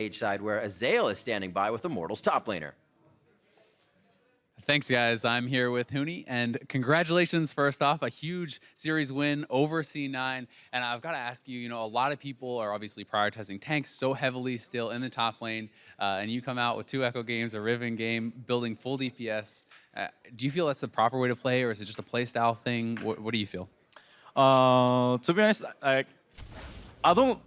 H side, where Azael is standing by with Immortals top laner. Thanks, guys. I'm here with Huni, and congratulations, first off, a huge series win over C9. And I've got to ask you, a lot of people are obviously prioritizing tanks so heavily still in the top lane, and you come out with 2 Echo games, a Riven game, building full DPS. Do you feel that's the proper way to play, or is it just a play style thing? What do you feel? To be honest, like, I don't.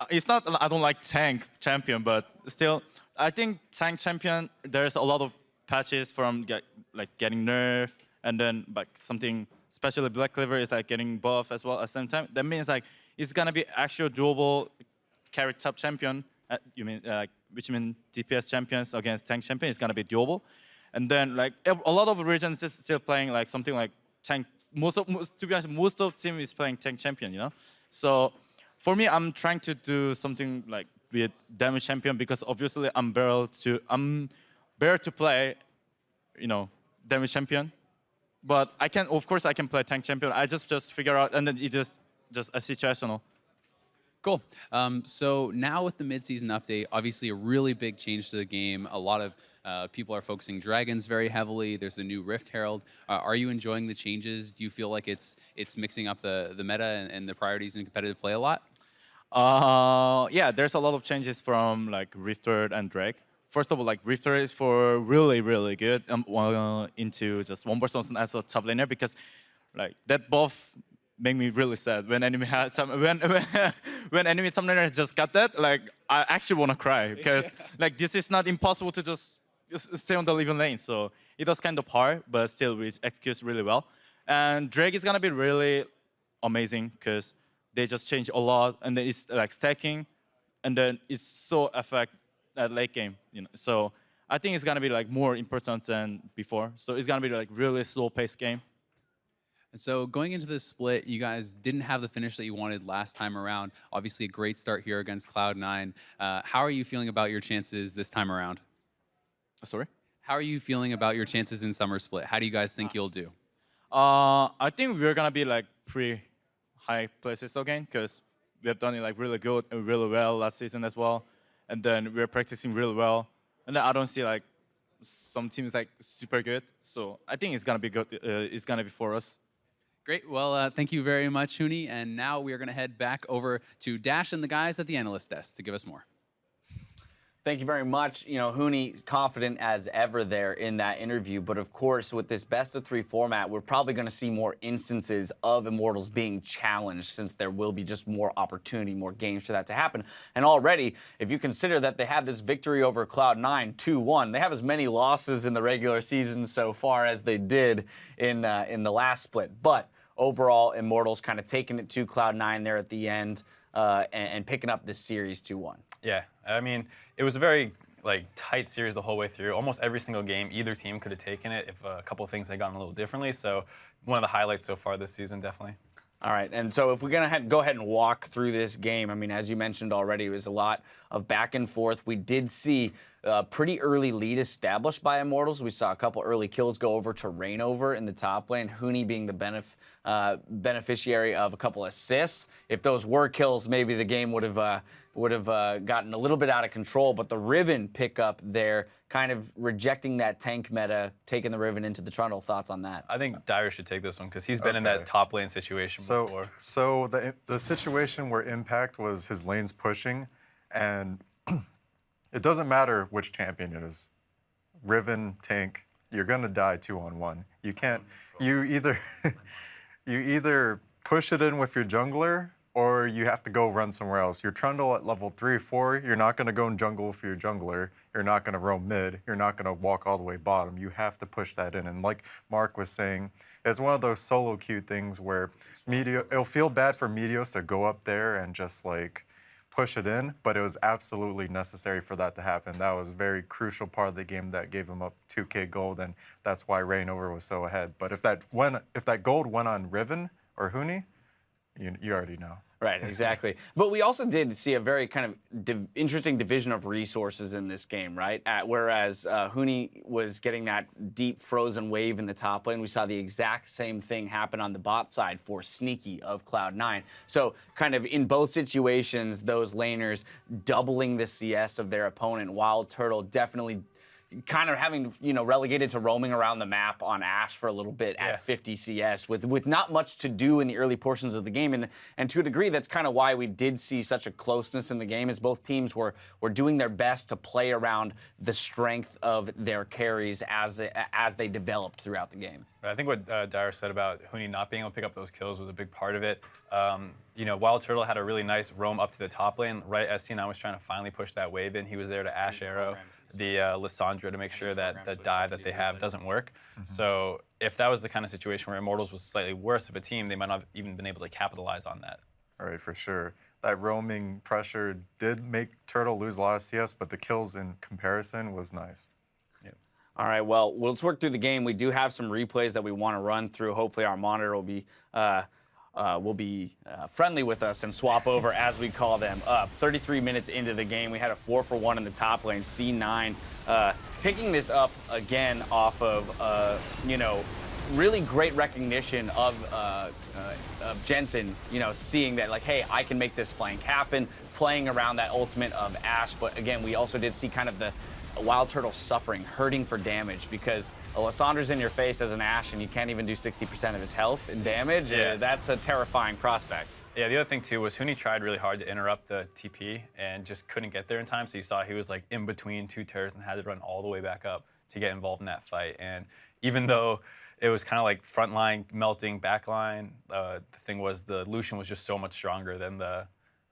It's not I don't like tank champion, but still, I think tank champion. There's a lot of patches from getting nerfed, and then like something, especially Black Cleaver is like getting buff as well at the same time. That means like it's gonna be actual doable carry top champion. Which means DPS champions against tank champion is gonna be doable. And then like a lot of regions is still playing like something like tank. To be honest, most of the team is playing tank champion. So for me, I'm trying to do something like with damage champion because obviously I'm better to play, damage champion. But of course, I can play tank champion. I just figure out, and then it just a situational. Cool. So now with the mid-season update, obviously a really big change to the game. A lot of people are focusing dragons very heavily. There's the new Rift Herald. Are you enjoying the changes? Do you feel like it's mixing up the meta and the priorities in competitive play a lot? Yeah, there's a lot of changes from like Rift Herald and Drake. First of all, like Rift Herald is for really, really good into just one person as a top laner because like that buff make me really sad when enemy has when enemy top laner just got that. Like I actually want to cry because like this is not impossible to just stay on the living lane. So it was kind of hard, but still we execute really well. And Drake is gonna be really amazing because they just change a lot, and then it's like stacking, and then it's so effective at late game. So I think it's gonna be like more important than before. So it's gonna be like really slow-paced game. And so going into this split, you guys didn't have the finish that you wanted last time around. Obviously, a great start here against Cloud9. How are you feeling about your chances this time around? Sorry? How are you feeling about your chances in Summer Split? How do you guys think you'll do? I think we're gonna be like pretty high places again because we have done it like really good and really well last season as well, and then we're practicing really well. And then I don't see like some teams like super good, so I think it's gonna be good. It's gonna be for us. Great. Well, thank you very much, Huni. And now we are going to head back over to Dash and the guys at the analyst desk to give us more. Thank you very much. Huni, confident as ever there in that interview. But of course, with this best-of-3 format, we're probably going to see more instances of Immortals being challenged since there will be just more opportunity, more games for that to happen. And already, if you consider that they had this victory over Cloud9, 2-1, they have as many losses in the regular season so far as they did in the last split. But overall, Immortals kind of taking it to Cloud9 there at the end and picking up this series 2-1. Yeah, I mean, it was a very tight series the whole way through. Almost every single game, either team could have taken it if a couple of things had gone a little differently. So one of the highlights so far this season, definitely. All right, and so if we're going to go ahead and walk through this game, I mean, as you mentioned already, it was a lot of back and forth. We did see a pretty early lead established by Immortals. We saw a couple early kills go over to Reignover in the top lane, Huni being the beneficiary of a couple assists. If those were kills, maybe the game would have gotten a little bit out of control, but the Riven pickup there, kind of rejecting that tank meta, taking the Riven into the Trundle. Thoughts on that? I think Dire should take this one because he's been in that top lane situation before. So the situation where Impact was his lanes pushing, and it doesn't matter which champion it is, Riven, tank, you're gonna die 2-on-1. You can't. You either push it in with your jungler, or you have to go run somewhere else. Your Trundle at level 3 or 4, you're not going to go in jungle for your jungler. You're not going to roam mid. You're not going to walk all the way bottom. You have to push that in. And like Mark was saying, it's one of those solo queue things where it'll feel bad for Meteos to go up there and just like push it in, but it was absolutely necessary for that to happen. That was a very crucial part of the game that gave him up 2K gold, and that's why Reignover was so ahead. But if that gold went on Riven or Huni, you already know. Right, exactly. But we also did see a very kind of interesting division of resources in this game, right? Whereas Huni was getting that deep frozen wave in the top lane, we saw the exact same thing happen on the bot side for Sneaky of Cloud9. So kind of in both situations, those laners doubling the CS of their opponent. Wild Turtle definitely kind of having, relegated to roaming around the map on Ashe for a little bit at 50 CS with not much to do in the early portions of the game. And to a degree, that's kind of why we did see such a closeness in the game, as both teams were doing their best to play around the strength of their carries as they developed throughout the game. I think what Dyer said about Huni not being able to pick up those kills was a big part of it. Wild Turtle had a really nice roam up to the top lane right as C9 was trying to finally push that wave in. He was there to Ashe Arrow the Lissandra to make sure that the dive that they have doesn't work. So if that was the kind of situation where Immortals was slightly worse of a team, they might not have even been able to capitalize on that. All right, for sure. That roaming pressure did make Turtle lose a lot of CS, but the kills in comparison was nice. All right, well, let's work through the game. We do have some replays that we want to run through. Hopefully our monitor will be friendly with us and swap over, as we call them, up. 33 minutes into the game, we had a 4-for-1 in the top lane. C9 picking this up again off of, really great recognition of Jensen, seeing that, like, hey, I can make this flank happen, playing around that ultimate of Ashe. But again, we also did see kind of the Wild Turtle suffering, hurting for damage, because Alessandra's in your face as an Ashe and you can't even do 60% of his health in damage. Yeah. That's a terrifying prospect. Yeah, the other thing too was Huni tried really hard to interrupt the TP and just couldn't get there in time. So you saw he was like in between two turrets and had to run all the way back up to get involved in that fight. And even though it was kind of like front line melting back line, the thing was the Lucian was just so much stronger than the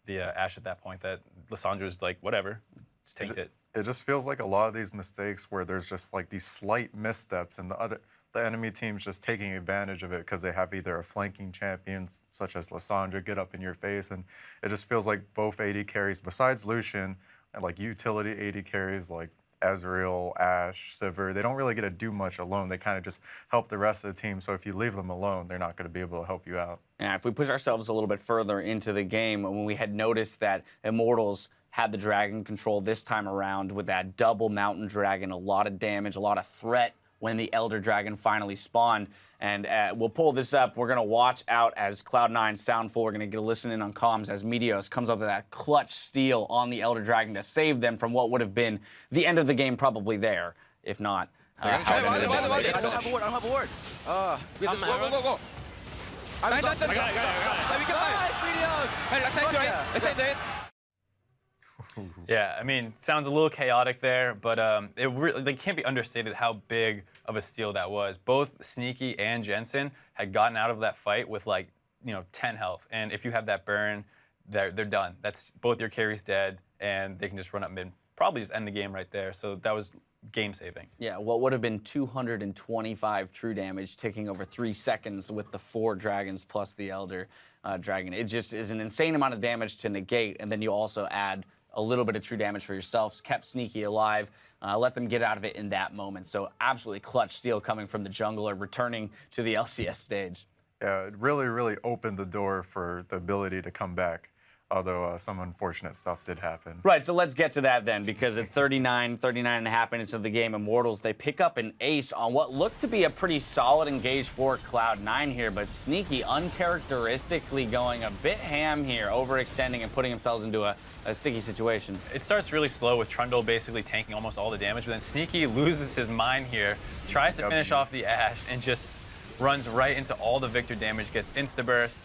Ashe at that point that Lissandra's like, whatever, just take it. It just feels like a lot of these mistakes where there's just like these slight missteps and the enemy team's just taking advantage of it because they have either a flanking champion such as Lissandra get up in your face, and it just feels like both AD carries besides Lucian and like utility AD carries like Ezreal, Ashe, Sivir, they don't really get to do much alone. They kind of just help the rest of the team. So if you leave them alone, they're not going to be able to help you out. Yeah, if we push ourselves a little bit further into the game, when we had noticed that Immortals had the dragon control this time around with that double mountain dragon, a lot of damage, a lot of threat when the Elder Dragon finally spawned. And we'll pull this up. We're going to watch out as Cloud9 sound full. We're going to get a listen in on comms as Meteos comes up with that clutch steal on the Elder Dragon to save them from what would have been the end of the game probably there, if not. I don't have a word. I don't have a word. We have this. Go. I got it. Let's do it. Yeah, I mean, sounds a little chaotic there, but it can't be understated how big of a steal that was. Both Sneaky and Jensen had gotten out of that fight with 10 health, and if you have that burn, they're done. That's both your carries dead, and they can just run up mid, probably just end the game right there. So that was game saving. Yeah, what would have been 225 true damage, taking over 3 seconds with the 4 dragons plus the Elder Dragon. It just is an insane amount of damage to negate, and then you also add a little bit of true damage for yourselves, kept Sneaky alive, let them get out of it in that moment. So absolutely clutch steal coming from the jungler, returning to the LCS stage. Yeah, it really, really opened the door for the ability to come back, although some unfortunate stuff did happen. Right, so let's get to that then, because at 39 and a half minutes of the game, Immortals, they pick up an ace on what looked to be a pretty solid engage for Cloud9 here, but Sneaky uncharacteristically going a bit ham here, overextending and putting themselves into a sticky situation. It starts really slow with Trundle basically tanking almost all the damage, but then Sneaky loses his mind here, tries to finish off the Ashe, and just runs right into all the Victor damage, gets insta-burst.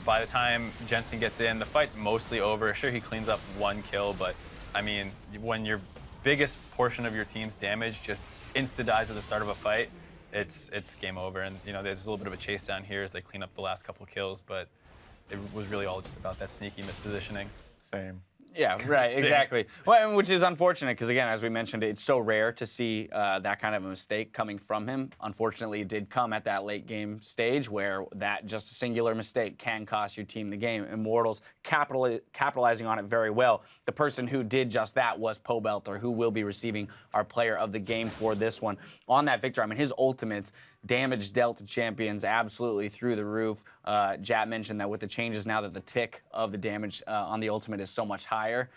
By the time Jensen gets in, the fight's mostly over. Sure, he cleans up 1 kill, but I mean, when your biggest portion of your team's damage just insta-dies at the start of a fight, it's game over. And there's a little bit of a chase down here as they clean up the last couple kills, but it was really all just about that Sneaky mispositioning. Same. Yeah, right, exactly. Well, which is unfortunate because, again, as we mentioned, it's so rare to see that kind of a mistake coming from him. Unfortunately, it did come at that late game stage where that just a singular mistake can cost your team the game. Immortals capitalizing on it very well. The person who did just that was Pobelter, who will be receiving our player of the game for this one. On that Victor, I mean, his ultimates, damage dealt to champions absolutely through the roof. Jat mentioned that with the changes now that the tick of the damage on the ultimate is so much higher,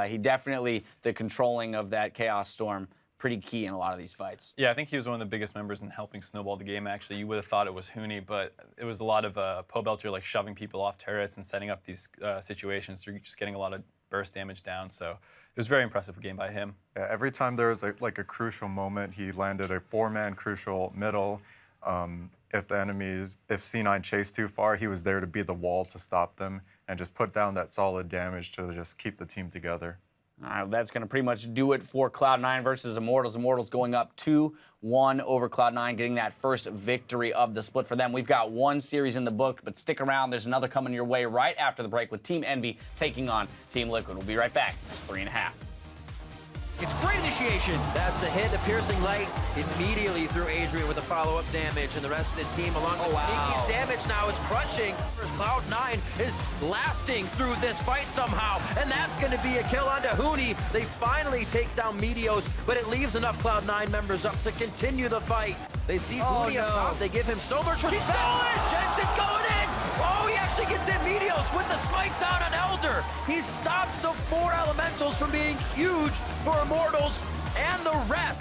he definitely, the controlling of that Chaos Storm, pretty key in a lot of these fights. Yeah, I think he was one of the biggest members in helping snowball the game, actually. You would have thought it was Huni, but it was a lot of Pobelter like shoving people off turrets and setting up these situations through just getting a lot of burst damage down. So it was a very impressive game by him. Yeah, every time there was a crucial moment, he landed a 4-man crucial middle. If C9 chased too far, he was there to be the wall to stop them and just put down that solid damage to just keep the team together. That's going to pretty much do it for Cloud9 versus Immortals. Immortals going up 2-1 over Cloud9, getting that first victory of the split for them. We've got one series in the book, but stick around. There's another coming your way right after the break with Team Envy taking on Team Liquid. We'll be right back. It's 3.5. It's great initiation. That's the hit, the piercing light immediately through Adrian with the follow-up damage, and the rest of the team along with Sneaky's damage now is crushing. Cloud9 is lasting through this fight somehow, and that's going to be a kill onto Huni. They finally take down Meteos, but it leaves enough Cloud9 members up to continue the fight. They see Huni up top, they give him so much respect. Jensen's going in! Oh, he actually gets in Meteos with the smite down on Elder. He stops the 4 elementals from being huge for Immortals and the rest.